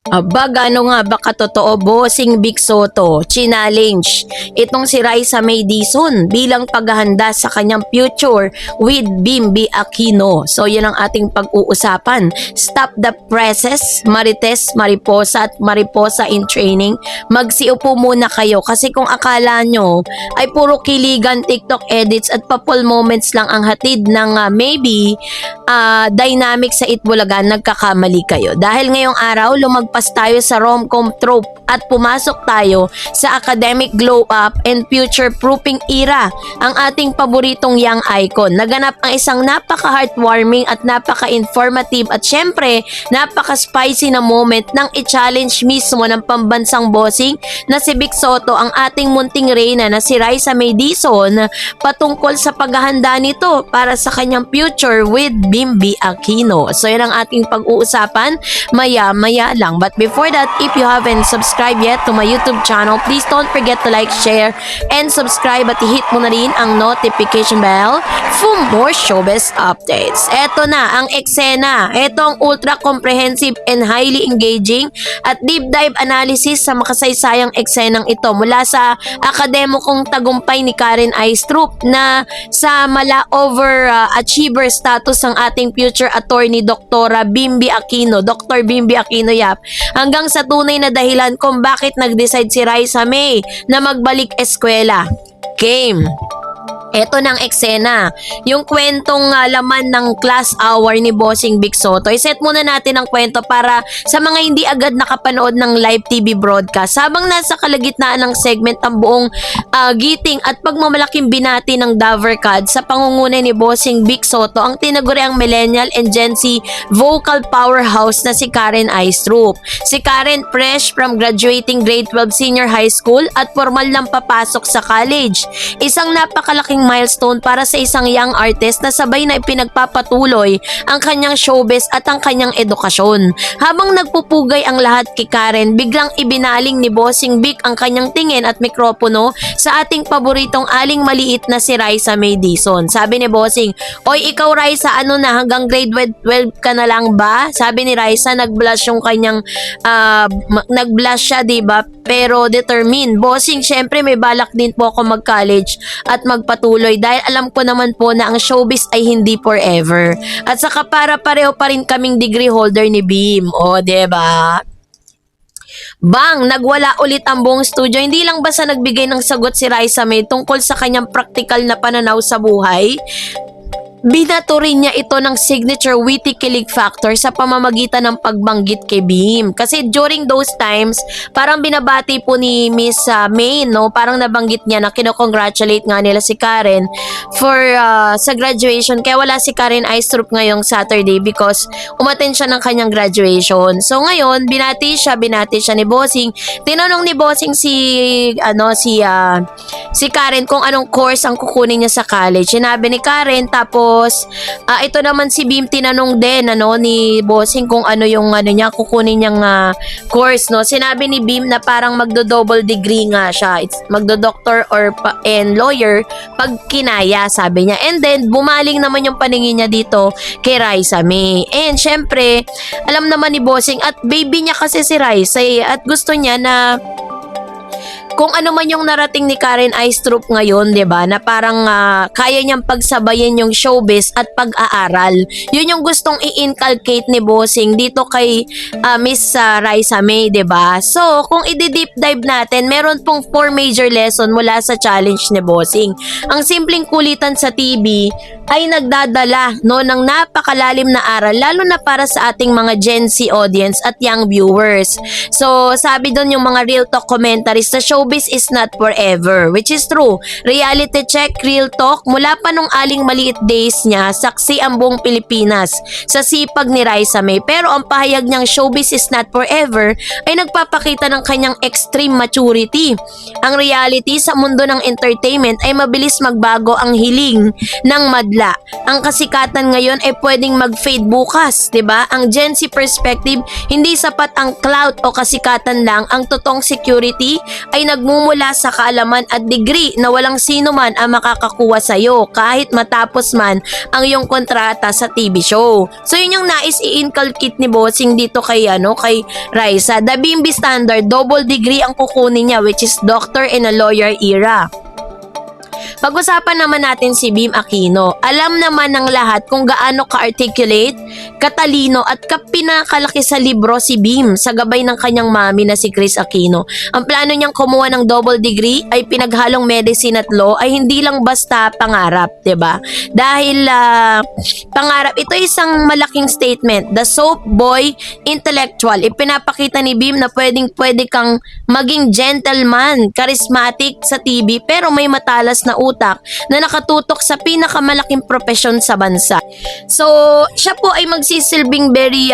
Aba, gaano nga ba katotoo, Bossing Big Soto? Challenge itong si Raisa May Dizon bilang paghahanda sa kanyang future with Bimbi Aquino. So, yun ang ating pag-uusapan. Stop the presses, Marites, Mariposa at Mariposa in training. Magsiupo muna kayo kasi kung akala nyo ay puro kiligan, TikTok edits at papol moments lang ang hatid ng maybe dynamic sa Itbulaga, nagkakamali kayo. Dahil ngayong araw, lumagpas tayo sa rom-com trope at pumasok tayo sa academic glow-up and future-proofing era, ang ating paboritong young icon. Naganap ang isang napaka-heartwarming at napaka-informative at syempre, napaka-spicy na moment nang i-challenge mismo ng pambansang bossing na si Big Soto ang ating munting reyna na si Raisa May Dizon patungkol sa paghahanda nito para sa kanyang future with Bimbi Aquino. So, yan ang ating pag-uusapan maya-maya lang. But before that, if you haven't subscribed yet to my YouTube channel, please don't forget to like, share, and subscribe at i-hit mo na rin ang notification bell for more showbiz updates. Eto na ang eksena. Eto ang ultra comprehensive and highly engaging at deep dive analysis sa makasaysayang eksenang ito mula sa akademikong tagumpay ni Karen Aistrup na sa over-achiever status ng ating future attorney Doktora Bimbi Aquino, Dr. Bimbi Aquino Yap, hanggang sa tunay na dahilan kung bakit nag-decide si Raisa May na magbalik eskwela. Game. Eto ng eksena, yung kwentong laman ng class hour ni Bossing Big Soto. I-set muna natin ang kwento para sa mga hindi agad nakapanood ng live TV broadcast. Habang nasa kalagitnaan ng segment ang buong giting at pagmamalaking binati ng Davercad sa pangunguna ni Bossing Big Soto, ang tinaguriang millennial and Gen Z vocal powerhouse na si Karen Aistrup. Si Karen fresh from graduating grade 12 senior high school at formal lang papasok sa college. Isang napakalaking milestone para sa isang young artist na sabay na ipinagpapatuloy ang kanyang showbiz at ang kanyang edukasyon. Habang nagpupugay ang lahat kay Karen, biglang ibinaling ni Bossing Big ang kanyang tingin at mikropono sa ating paboritong aling maliit na si Raisa May Dizon. Sabi ni Bossing, "Oy, ikaw Raisa, ano na, hanggang grade 12 ka na lang ba?" Sabi ni Raisa, nag-blush yung kanyang nag-blush siya, diba? Pero determined. Bossing, syempre may balak din po ako mag-college at magpatuloy dahil alam ko naman po na ang showbiz ay hindi forever. At saka para pareho pa rin kaming degree holder ni Bim. O, diba? Bang! Nagwala ulit ang buong studio. Hindi lang basta nagbigay ng sagot si Raisa May tungkol sa kanyang practical na pananaw sa buhay, binato rin niya ito ng signature witty kilig factor sa pamamagitan ng pagbanggit kay Bim. Kasi during those times, parang binabati po ni Miss May, no? Parang nabanggit niya na kinocongratulate nga nila si Karen for sa graduation. Kaya wala si Karen Aistrup ngayong Saturday because umattend siya ng kanyang graduation. So ngayon, binati siya ni Bossing. Tinanong ni Bossing si Karen kung anong course ang kukunin niya sa college. Sinabi ni Karen, tapos ito naman si Bim tinanong din ni Bossing kung ano yung niya kukunin niyang course, no. Sinabi ni Bim na parang magdo-double degree nga siya. It's magdo-doctor and lawyer pag kinaya, sabi niya. And then bumaling naman yung paningin niya dito kay Raisa May. And syempre, alam naman ni Bossing at baby niya kasi si Raisa at gusto niya na kung ano man yung narating ni Karen Aistrup ngayon, 'di ba? Na parang kaya niyang pagsabayin yung showbiz at pag-aaral. 'Yun yung gustong i-inculcate ni Bossing dito kay Miss Raisa May, 'di ba? So, kung i-deep dive natin, meron pong 4 major lesson mula sa challenge ni Bossing. Ang simpleng kulitan sa TV ay nagdadala ng napakalalim na aral lalo na para sa ating mga Gen Z audience at young viewers. So, sabi doon yung mga real talk commentaries na showbiz is not forever, which is true. Reality check, real talk, mula pa nung aling maliit days niya, saksi ang buong Pilipinas sa sipag ni Raisa May. Pero ang pahayag niyang showbiz is not forever ay nagpapakita ng kanyang extreme maturity. Ang reality sa mundo ng entertainment ay mabilis magbago ang hiling ng madla bigla. Ang kasikatan ngayon ay pwedeng mag-fade bukas, 'di ba? Ang Gen Z perspective, hindi sapat ang clout o kasikatan lang. Ang totoong security ay nagmumula sa kaalaman at degree na walang sino man ang makakakuha sa iyo kahit matapos man ang iyong kontrata sa TV show. So yun yung nais i-inculcate ni Bossing dito kay kay Raisa. The Bimbi standard, double degree ang kukunin niya, which is doctor and a lawyer era. Pag-usapan naman natin si Bim Aquino. Alam naman ng lahat kung gaano ka-articulate, katalino at kapinakalaki sa libro si Bim sa gabay ng kanyang mami na si Kris Aquino. Ang plano niyang kumuha ng double degree ay pinaghalong medicine at law ay hindi lang basta pangarap, 'di ba? Dahil pangarap, ito isang malaking statement. The soap boy intellectual. Ipinapakita ni Bim na pwede kang maging gentleman, charismatic sa TV pero may matalas na utak na nakatutok sa pinakamalaking propesyon sa bansa. So, siya po ay magsisilbing very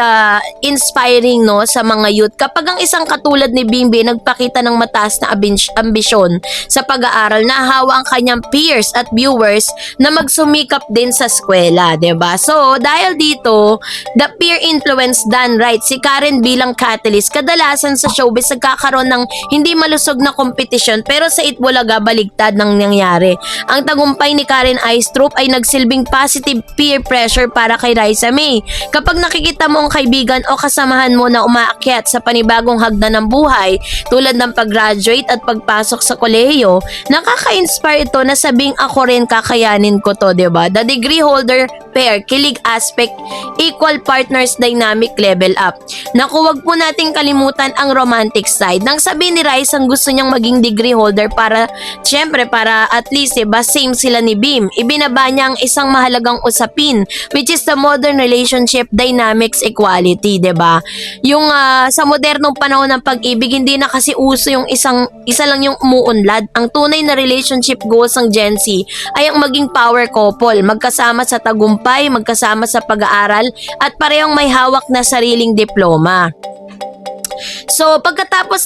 inspiring sa mga youth. Kapag ang isang katulad ni Bimbi nagpakita ng mataas na ambisyon sa pag-aaral, nahawa ang kanyang peers at viewers na magsumikap din sa eskwela, 'di ba? So, dahil dito, the peer influence done right. Si Karen bilang catalyst, kadalasan sa showbiz nagkakaroon ng hindi malusog na kompetisyon pero sa Itbulaga baligtad ng nangyari. Ang tagumpay ni Karen Aistrup ay nagsilbing positive peer pressure para kay Raisa May. Kapag nakikita mo ang kaibigan o kasamahan mo na umaakyat sa panibagong hagdan ng buhay tulad ng pag-graduate at pagpasok sa kolehiyo, nakaka-inspire ito na sabing ako rin kakayanin ko to, diba? The degree holder pair, kilig aspect, equal partners dynamic level up. Naku, wag po nating kalimutan ang romantic side. Nang sabihin ni Raisa ang gusto niyang maging degree holder para at least same sila ni Bim. Ibinaba niya ang isang mahalagang usapin which is the modern relationship dynamics equality, 'di ba? Yung sa modernong panahon ng pag-ibig, hindi na kasi uso yung isa lang yung umuunlad. Ang tunay na relationship goals ng Gen Z ay ang maging power couple, magkasama sa tagumpay, magkasama sa pag-aaral at parehong may hawak na sariling diploma. So, pagkatapos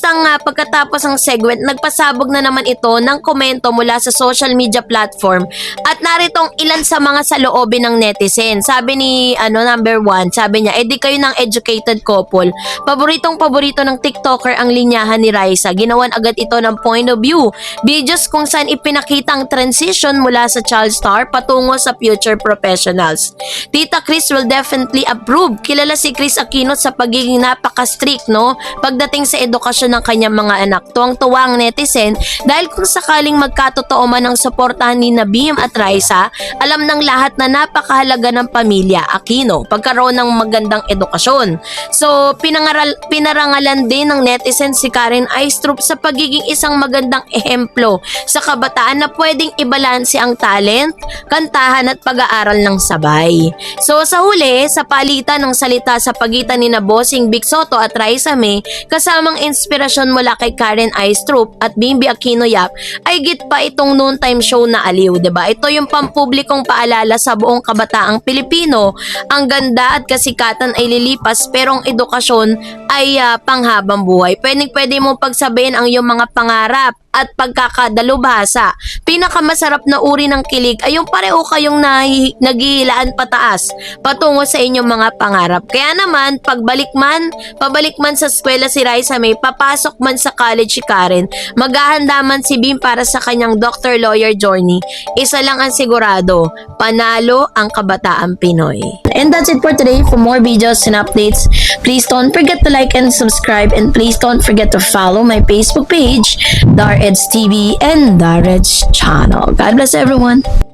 ng segment, nagpasabog na naman ito ng komento mula sa social media platform at naritong ilan sa mga saloobin ng netizen. Sabi ni number 1, sabi niya, di kayo ng educated couple. Paborito ng TikToker ang linyahan ni Raisa. Ginawan agad ito ng point of view. Videos kung saan ipinakita ang transition mula sa child star patungo sa future professionals. Tita Kris will definitely approve. Kilala si Kris Aquino sa pagiging napaka-strict, pagdating sa edukasyon ng kanyang mga anak. Tuwang-tuwa ang netizen dahil kung sakaling magkatotoo man ang suportahan ni Bim at Raisa, alam ng lahat na napakahalaga ng pamilya Aquino pagkaroon ng magandang edukasyon. So, pinarangalan din ng netizen si Karen Aistrup sa pagiging isang magandang ehemplo sa kabataan na pwedeng ibalanse ang talent, kantahan at pag-aaral ng sabay. So, sa huli, sa palitan ng salita sa pagitan ni Bossing Vic Soto at Raisa May, kasamang inspirasyon mula kay Karen Aistrup at Bimbi Aquino Yap, ay git pa itong noontime show na Aliw, 'di ba? Ito yung pampublikong paalala sa buong kabataang Pilipino. Ang ganda at kasikatan ay lilipas pero ang edukasyon ay panghabang buhay. Pwede mo pagsabihin ang iyong mga pangarap at pagkakadalubhasa. Pinakamasarap na uri ng kilig ay yung pareho kayong naghihilaan pataas patungo sa inyong mga pangarap. Kaya naman, pabalik man sa eskwela si Raisa May, papasok man sa college si Karen, maghahanda man si Bim para sa kanyang doctor lawyer journey, isa lang ang sigurado, panalo ang kabataang Pinoy. And that's it for today. For more videos and updates, please don't forget to like and subscribe, and please don't forget to follow my Facebook page, Dar Eds TV and Dar Eds channel. God bless everyone.